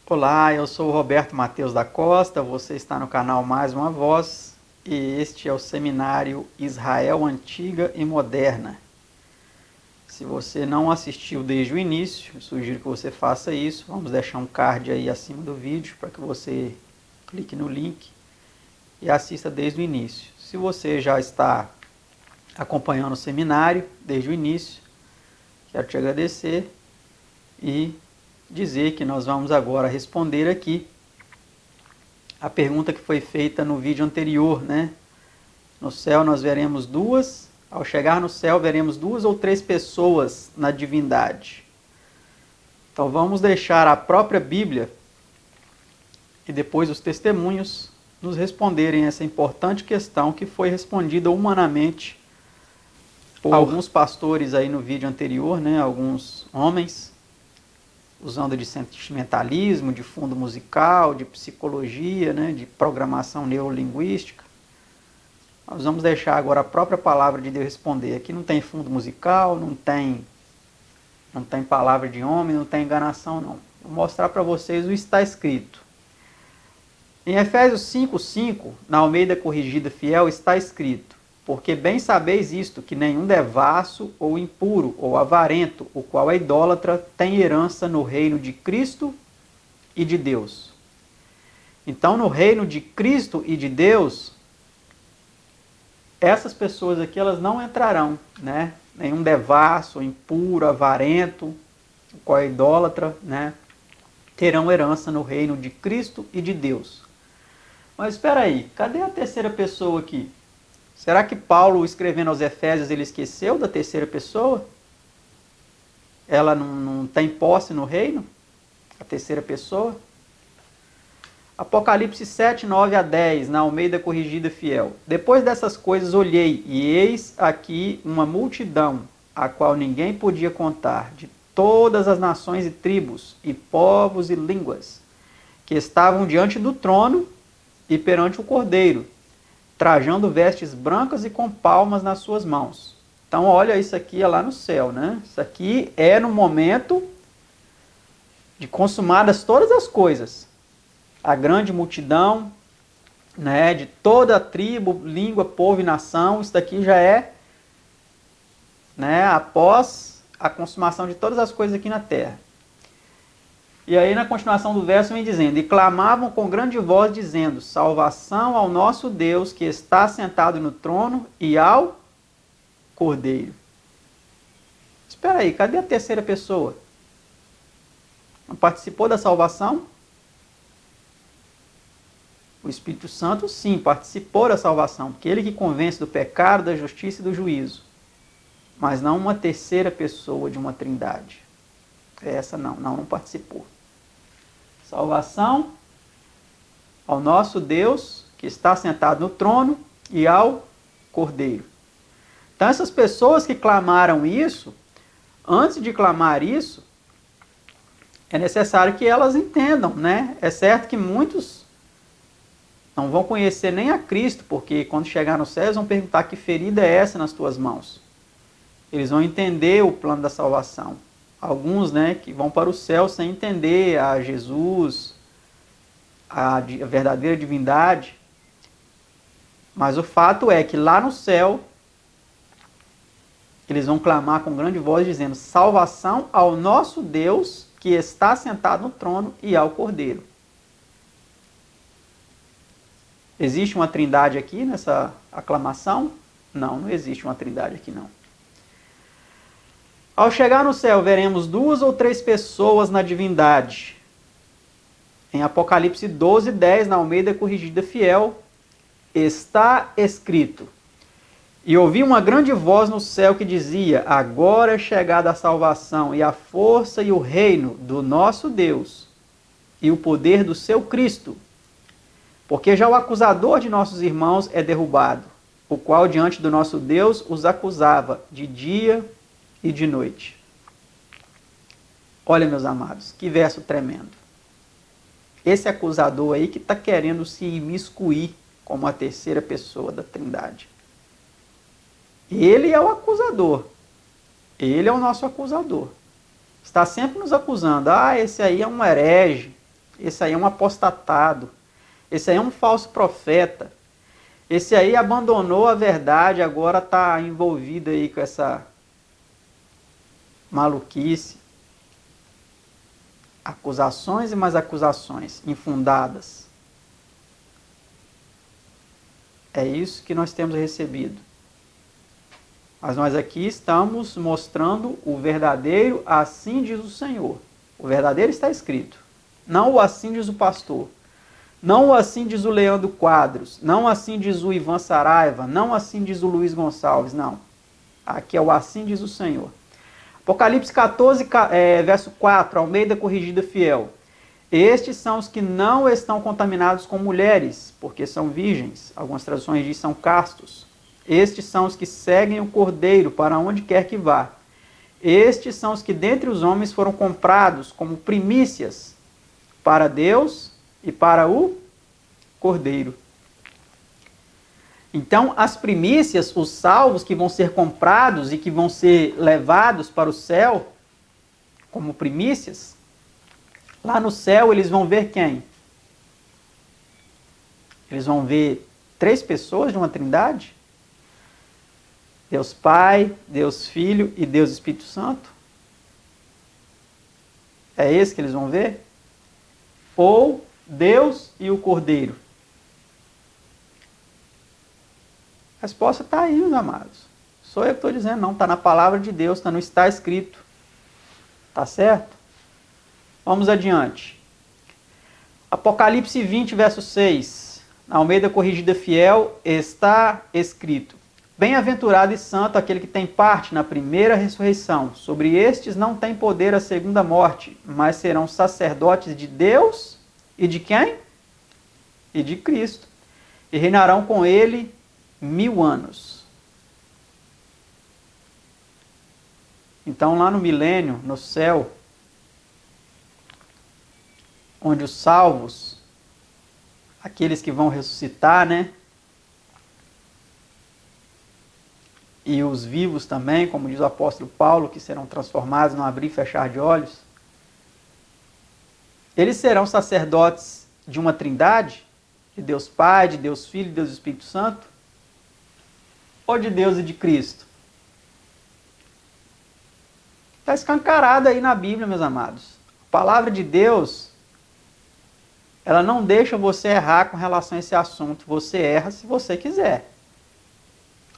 Olá, eu sou o Roberto Matheus da Costa, você está no canal Mais Uma Voz e este é o seminário Israel Antiga e Moderna. Se você não assistiu desde o início, eu sugiro que você faça isso. Vamos deixar um card aí acima do vídeo para que você clique no link e assista desde o início. Se você já está acompanhando o seminário desde o início, quero te agradecer e dizer que nós vamos agora responder aqui a pergunta que foi feita no vídeo anterior, né? No céu nós veremos ao chegar no céu veremos 2 ou 3 pessoas na divindade. Então vamos deixar a própria Bíblia e depois os testemunhos nos responderem essa importante questão que foi respondida humanamente por alguns pastores aí no vídeo anterior, né? Alguns homens, usando de sentimentalismo, de fundo musical, de psicologia, né, de programação neurolinguística. Nós vamos deixar agora a própria palavra de Deus responder. Aqui não tem fundo musical, não tem palavra de homem, não tem enganação não. Vou mostrar para vocês o que está escrito. Em Efésios 5:5, na Almeida Corrigida Fiel, está escrito: porque bem sabeis isto, que nenhum devasso, ou impuro, ou avarento, o qual é idólatra, tem herança no reino de Cristo e de Deus. Então, no reino de Cristo e de Deus, essas pessoas aqui, elas não entrarão, né? Nenhum devasso, impuro, avarento, o qual é idólatra, né? Terão herança no reino de Cristo e de Deus. Mas espera aí, cadê a terceira pessoa aqui? Será que Paulo, escrevendo aos Efésios, ele esqueceu da terceira pessoa? Ela não tem posse no reino? A terceira pessoa? Apocalipse 7, 9 a 10, na Almeida Corrigida Fiel. Depois dessas coisas olhei, e eis aqui uma multidão, a qual ninguém podia contar, de todas as nações e tribos, e povos e línguas, que estavam diante do trono e perante o Cordeiro, trajando vestes brancas e com palmas nas suas mãos. Então, olha, isso aqui é lá no céu, né? Isso aqui é no momento de consumadas todas as coisas. A grande multidão, né, de toda a tribo, língua, povo e nação, isso daqui já é, né, após a consumação de todas as coisas aqui na terra. E aí, na continuação do verso, vem dizendo: e clamavam com grande voz, dizendo: salvação ao nosso Deus, que está sentado no trono, e ao Cordeiro. Espera aí, cadê a terceira pessoa? Não participou da salvação? O Espírito Santo, sim, participou da salvação, porque ele que convence do pecado, da justiça e do juízo. Mas não uma terceira pessoa de uma trindade. Essa não participou. Salvação ao nosso Deus, que está sentado no trono, e ao Cordeiro. Então, essas pessoas que clamaram isso, antes de clamar isso, é necessário que elas entendam, né? É certo que muitos não vão conhecer nem a Cristo, porque quando chegar no céu, eles vão perguntar: que ferida é essa nas tuas mãos? Eles vão entender o plano da salvação. Alguns, né, que vão para o céu sem entender a Jesus, a verdadeira divindade. Mas o fato é que lá no céu, eles vão clamar com grande voz, dizendo: salvação ao nosso Deus, que está sentado no trono, e ao Cordeiro. Existe uma trindade aqui nessa aclamação? Não existe uma trindade aqui não. Ao chegar no céu, veremos 2 ou 3 pessoas na divindade. Em Apocalipse 12, 10, na Almeida Corrigida Fiel, está escrito: e ouvi uma grande voz no céu que dizia: agora é chegada a salvação, e a força e o reino do nosso Deus, e o poder do seu Cristo. Porque já o acusador de nossos irmãos é derrubado, o qual diante do nosso Deus os acusava de dia e de noite. Olha, meus amados, que verso tremendo. Esse acusador aí que está querendo se imiscuir como a terceira pessoa da trindade. Ele é o acusador. Ele é o nosso acusador. Está sempre nos acusando. Ah, esse aí é um herege. Esse aí é um apostatado. Esse aí é um falso profeta. Esse aí abandonou a verdade, agora está envolvido aí com essa maluquice. Acusações e mais acusações infundadas. É isso que nós temos recebido. Mas nós aqui estamos mostrando o verdadeiro, assim diz o Senhor. O verdadeiro está escrito. Não o assim diz o pastor. Não o assim diz o Leandro Quadros. Não assim diz o Ivan Saraiva. Não assim diz o Luiz Gonçalves. Não. Aqui é o assim diz o Senhor. Apocalipse 14, verso 4, Almeida Corrigida Fiel. Estes são os que não estão contaminados com mulheres, porque são virgens. Algumas traduções dizem são castos. Estes são os que seguem o Cordeiro para onde quer que vá. Estes são os que dentre os homens foram comprados como primícias para Deus e para o Cordeiro. Então, as primícias, os salvos que vão ser comprados e que vão ser levados para o céu como primícias, lá no céu eles vão ver quem? Eles vão ver 3 pessoas de uma trindade? Deus Pai, Deus Filho e Deus Espírito Santo? É esse que eles vão ver? Ou Deus e o Cordeiro? A resposta está aí, meus amados. Sou eu que estou dizendo, não. Está na palavra de Deus, não está escrito. Tá certo? Vamos adiante. Apocalipse 20, verso 6. Na Almeida Corrigida Fiel, está escrito: Bem-aventurado e santo aquele que tem parte na primeira ressurreição. Sobre estes não tem poder a segunda morte, mas serão sacerdotes de Deus e de quem? E de Cristo. E reinarão com ele 1000 anos. Então, lá no milênio, no céu, onde os salvos, aqueles que vão ressuscitar, né? E os vivos também, como diz o apóstolo Paulo, que serão transformados no abrir e fechar de olhos, eles serão sacerdotes de uma trindade, de Deus Pai, de Deus Filho, de Deus Espírito Santo, ou de Deus e de Cristo? Está escancarado aí na Bíblia, meus amados. A palavra de Deus, ela não deixa você errar com relação a esse assunto. Você erra se você quiser.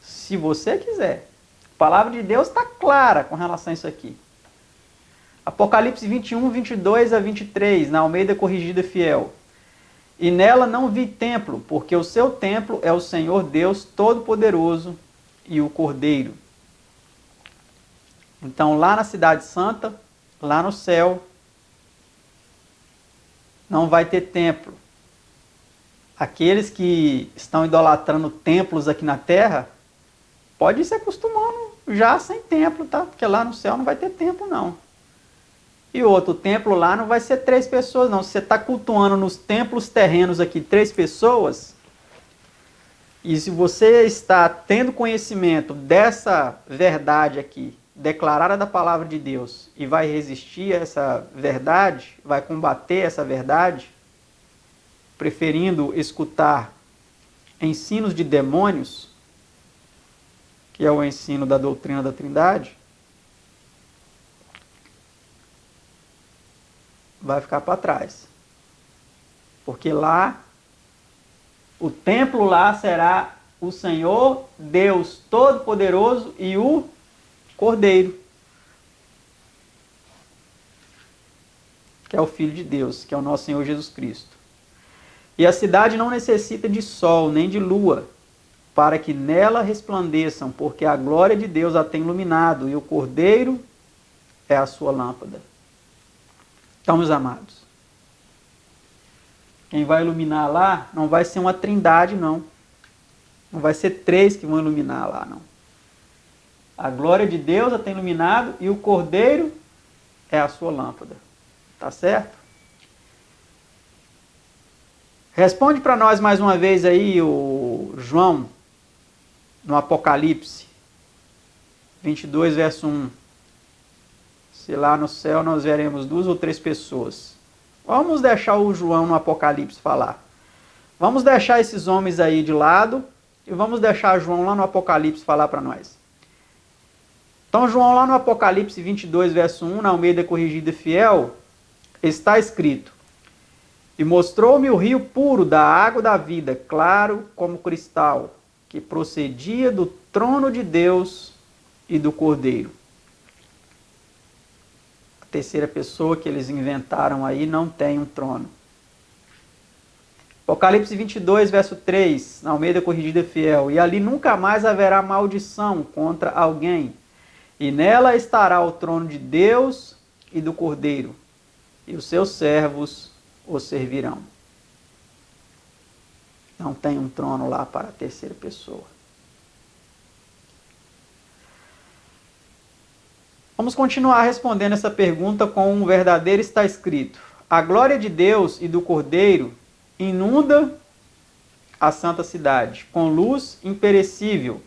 Se você quiser. A palavra de Deus está clara com relação a isso aqui. Apocalipse 21, 22 a 23, na Almeida Corrigida Fiel. E nela não vi templo, porque o seu templo é o Senhor Deus Todo-Poderoso e o Cordeiro. Então, lá na Cidade Santa, lá no céu, não vai ter templo. Aqueles que estão idolatrando templos aqui na terra, pode ir se acostumando já sem templo, tá? Porque lá no céu não vai ter templo, não. E outro, o templo lá não vai ser 3 pessoas, não. Se você está cultuando nos templos terrenos aqui 3 pessoas, e se você está tendo conhecimento dessa verdade aqui, declarada da palavra de Deus, e vai resistir a essa verdade, vai combater essa verdade, preferindo escutar ensinos de demônios, que é o ensino da doutrina da Trindade, vai ficar para trás. Porque lá, o templo lá será o Senhor, Deus Todo-Poderoso e o Cordeiro, que é o Filho de Deus, que é o nosso Senhor Jesus Cristo. E a cidade não necessita de sol nem de lua, para que nela resplandeçam, porque a glória de Deus a tem iluminado, e o Cordeiro é a sua lâmpada. Então, meus amados, quem vai iluminar lá não vai ser uma trindade, não. Não vai ser 3 que vão iluminar lá, não. A glória de Deus a tem iluminado e o Cordeiro é a sua lâmpada. Tá certo? Responde para nós mais uma vez aí o João, no Apocalipse 22, verso 1. Se lá no céu nós veremos 2 ou 3 pessoas, Vamos deixar o João no Apocalipse falar. Vamos deixar esses homens aí de lado e vamos deixar João lá no Apocalipse falar para nós. Então, João lá no Apocalipse 22, verso 1, na Almeida Corrigida Fiel, está escrito: E mostrou-me o rio puro da água da vida, claro como cristal, que procedia do trono de Deus e do Cordeiro. A terceira pessoa que eles inventaram aí não tem um trono. Apocalipse 22, verso 3, na Almeida Corrigida Fiel. E ali nunca mais haverá maldição contra alguém, e nela estará o trono de Deus e do Cordeiro, e os seus servos o servirão. Não tem um trono lá para a terceira pessoa. Vamos continuar respondendo essa pergunta com um verdadeiro está escrito. A glória de Deus e do Cordeiro inunda a santa cidade com luz imperecível.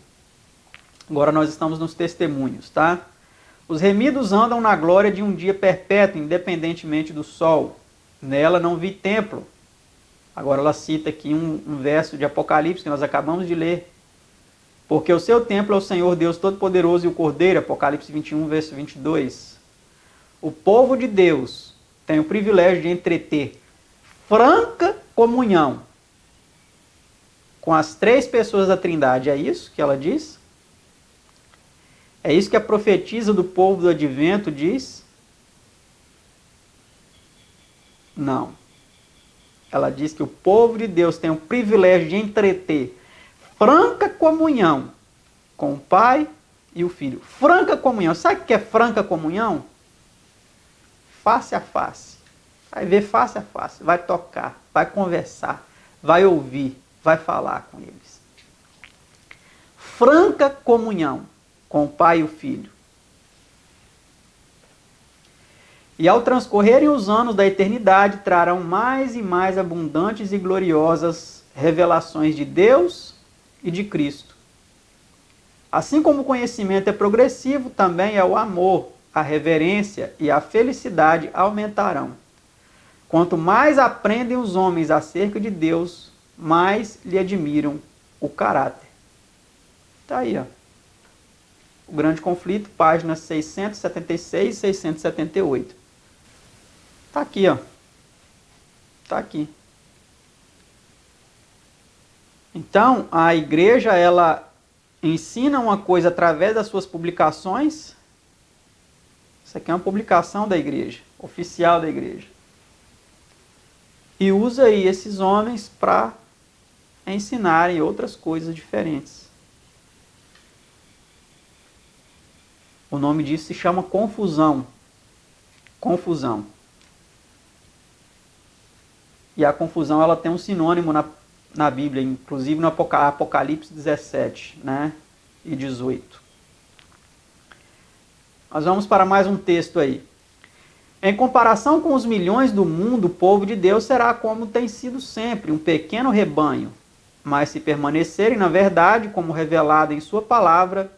Agora nós estamos nos testemunhos, tá? Os remidos andam na glória de um dia perpétuo, independentemente do sol. Nela não vi templo. Agora ela cita aqui um verso de Apocalipse que nós acabamos de ler. Porque o seu templo é o Senhor Deus Todo-Poderoso e o Cordeiro, Apocalipse 21, verso 22. O povo de Deus tem o privilégio de entreter franca comunhão com as três pessoas da Trindade. É isso que ela diz? É isso que a profetisa do povo do advento diz? Não. Ela diz que o povo de Deus tem o privilégio de entreter franca comunhão com o Pai e o Filho. Franca comunhão. Sabe o que é franca comunhão? Face a face. Vai ver face a face, vai tocar, vai conversar, vai ouvir, vai falar com eles. Franca comunhão com o Pai e o Filho. E ao transcorrerem os anos da eternidade, trarão mais e mais abundantes e gloriosas revelações de Deus e de Cristo. Assim como o conhecimento é progressivo, também é o amor, a reverência e a felicidade aumentarão. Quanto mais aprendem os homens acerca de Deus, mais lhe admiram o caráter. Está aí, ó. O Grande Conflito, páginas 676 e 678. Está aqui, ó. Está aqui. Então, a igreja, ela ensina uma coisa através das suas publicações. Isso aqui é uma publicação da igreja, oficial da igreja. E usa aí esses homens para ensinarem outras coisas diferentes. O nome disso se chama confusão. Confusão. E a confusão, ela tem um sinônimo na Bíblia, inclusive no Apocalipse 17, né, e 18. Nós vamos para mais um texto aí. Em comparação com os milhões do mundo, o povo de Deus será como tem sido sempre, um pequeno rebanho. Mas se permanecerem na verdade, como revelado em sua palavra,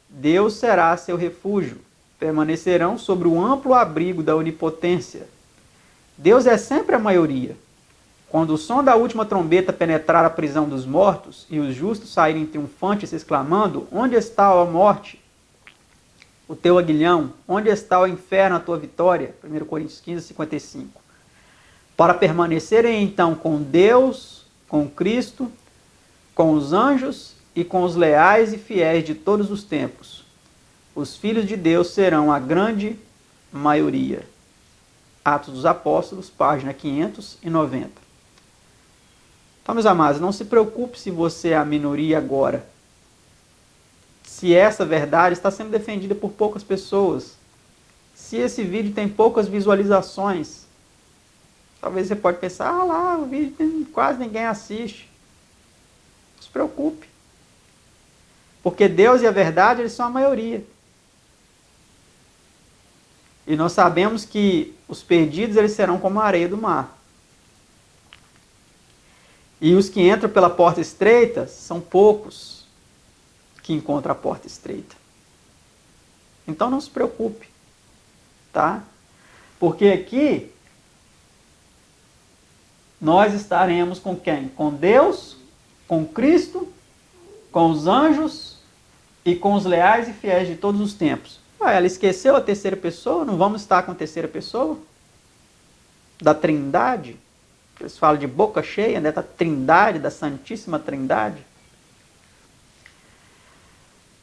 Deus será seu refúgio. Permanecerão sobre o amplo abrigo da onipotência. Deus é sempre a maioria. Quando o som da última trombeta penetrar a prisão dos mortos e os justos saírem triunfantes exclamando: onde está, ó morte, o teu aguilhão? Onde está o inferno, a tua vitória? 1 Coríntios 15, 55. Para permanecerem então com Deus, com Cristo, com os anjos e com os leais e fiéis de todos os tempos. Os filhos de Deus serão a grande maioria. Atos dos Apóstolos, página 590. Então, meus amados, não se preocupe se você é a minoria agora. Se essa verdade está sendo defendida por poucas pessoas. Se esse vídeo tem poucas visualizações. Talvez você pode pensar, ah lá, o vídeo quase ninguém assiste. Não se preocupe. Porque Deus e a verdade, eles são a maioria. E nós sabemos que os perdidos, eles serão como a areia do mar. E os que entram pela porta estreita são poucos que encontram a porta estreita. Então não se preocupe, tá? Porque aqui nós estaremos com quem? Com Deus, com Cristo, com os anjos e com os leais e fiéis de todos os tempos. Ela esqueceu a terceira pessoa? Não vamos estar com a terceira pessoa? Da Trindade? Eles falam de boca cheia, né? Da Trindade, da Santíssima Trindade.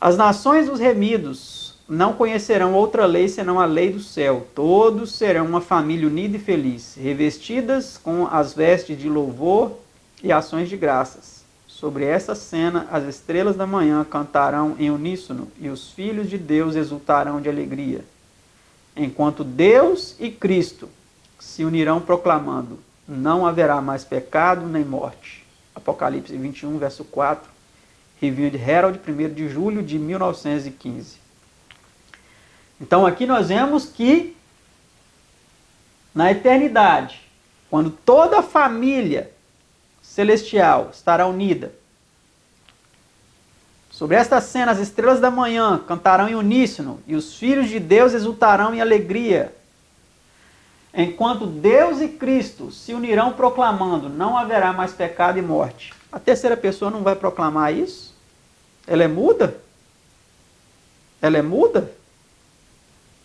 As nações dos remidos não conhecerão outra lei senão a lei do céu. Todos serão uma família unida e feliz, revestidas com as vestes de louvor e ações de graças. Sobre essa cena, as estrelas da manhã cantarão em uníssono e os filhos de Deus exultarão de alegria. Enquanto Deus e Cristo se unirão proclamando: não haverá mais pecado nem morte. Apocalipse 21, verso 4. Review de Herald, 1º de julho de 1915. Então aqui nós vemos que na eternidade, quando toda a família celestial estará unida, sobre esta cena as estrelas da manhã cantarão em uníssono e os filhos de Deus exultarão em alegria. Enquanto Deus e Cristo se unirão proclamando: não haverá mais pecado e morte. A terceira pessoa não vai proclamar isso? Ela é muda? Ela é muda?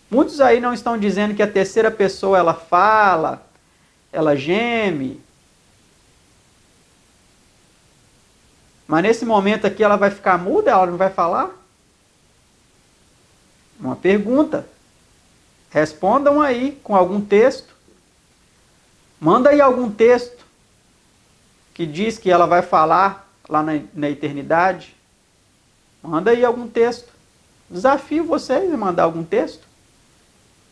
Muitos aí não estão dizendo que a terceira pessoa ela fala, ela geme. Mas nesse momento aqui ela vai ficar muda? Ela não vai falar? Uma pergunta. Respondam aí com algum texto. Manda aí algum texto que diz que ela vai falar lá na eternidade. Manda aí algum texto. Desafio vocês a mandar algum texto,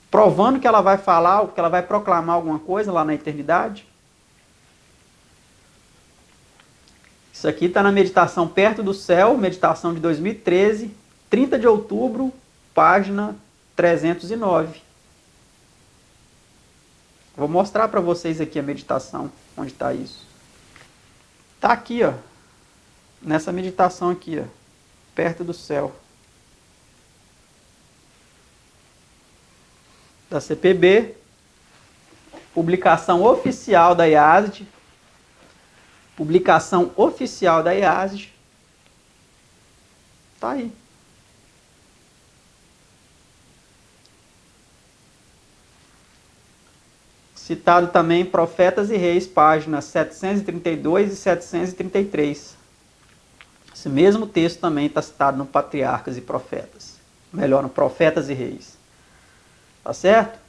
provando que ela vai falar, que ela vai proclamar alguma coisa lá na eternidade. Isso aqui está na meditação Perto do Céu, meditação de 2013, 30 de outubro, página 309. Vou mostrar para vocês aqui a meditação, onde está isso. Está aqui, ó, nessa meditação aqui, ó, Perto do Céu. Da CPB, publicação oficial da IASD, publicação oficial da IASD, tá aí. Citado também Profetas e Reis, páginas 732 e 733. Esse mesmo texto também está citado no Patriarcas e Profetas. Melhor, no Profetas e Reis. Tá certo?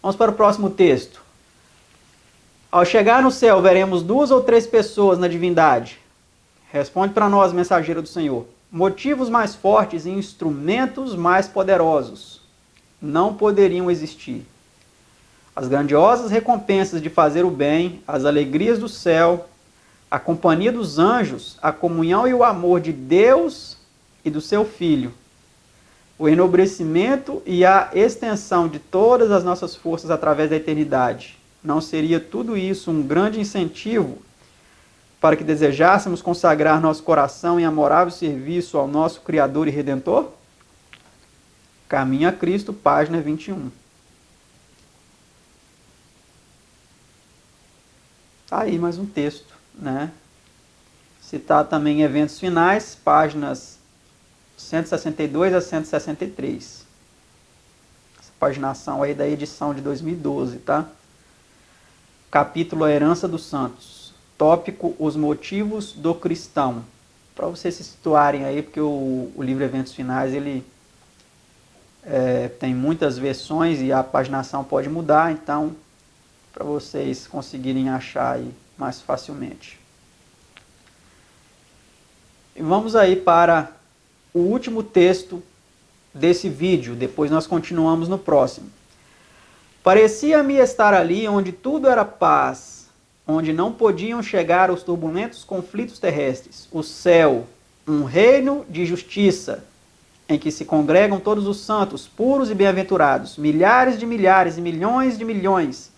Vamos para o próximo texto. Ao chegar no céu, veremos 2 ou 3 pessoas na divindade. Responde para nós, mensageiro do Senhor. Motivos mais fortes e instrumentos mais poderosos não poderiam existir. As grandiosas recompensas de fazer o bem, as alegrias do céu, a companhia dos anjos, a comunhão e o amor de Deus e do seu Filho, o enobrecimento e a extensão de todas as nossas forças através da eternidade. Não seria tudo isso um grande incentivo para que desejássemos consagrar nosso coração em amorável serviço ao nosso Criador e Redentor? Caminho a Cristo, página 21. Tá aí mais um texto, né? Citado também em Eventos Finais, páginas 162 a 163. Essa paginação aí da edição de 2012, tá? Capítulo A Herança dos Santos. Tópico Os Motivos do Cristão. Para vocês se situarem aí, porque o livro Eventos Finais, ele tem muitas versões e a paginação pode mudar, então para vocês conseguirem achar aí mais facilmente. E vamos aí para o último texto desse vídeo, depois nós continuamos no próximo. Parecia-me estar ali onde tudo era paz, onde não podiam chegar os turbulentos conflitos terrestres. O céu, um reino de justiça, em que se congregam todos os santos, puros e bem-aventurados, milhares e milhões de milhões,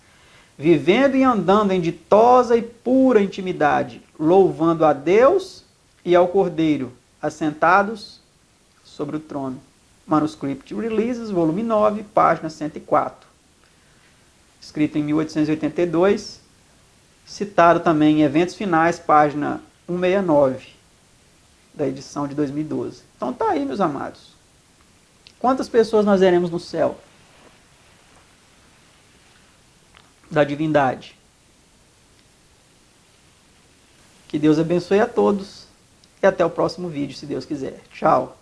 vivendo e andando em ditosa e pura intimidade, louvando a Deus e ao Cordeiro, assentados sobre o trono. Manuscript Releases, volume 9, página 104. Escrito em 1882, citado também em Eventos Finais, página 169, da edição de 2012. Então tá aí, meus amados. Quantas pessoas nós veremos no céu da divindade? Que Deus abençoe a todos e até o próximo vídeo, se Deus quiser. Tchau.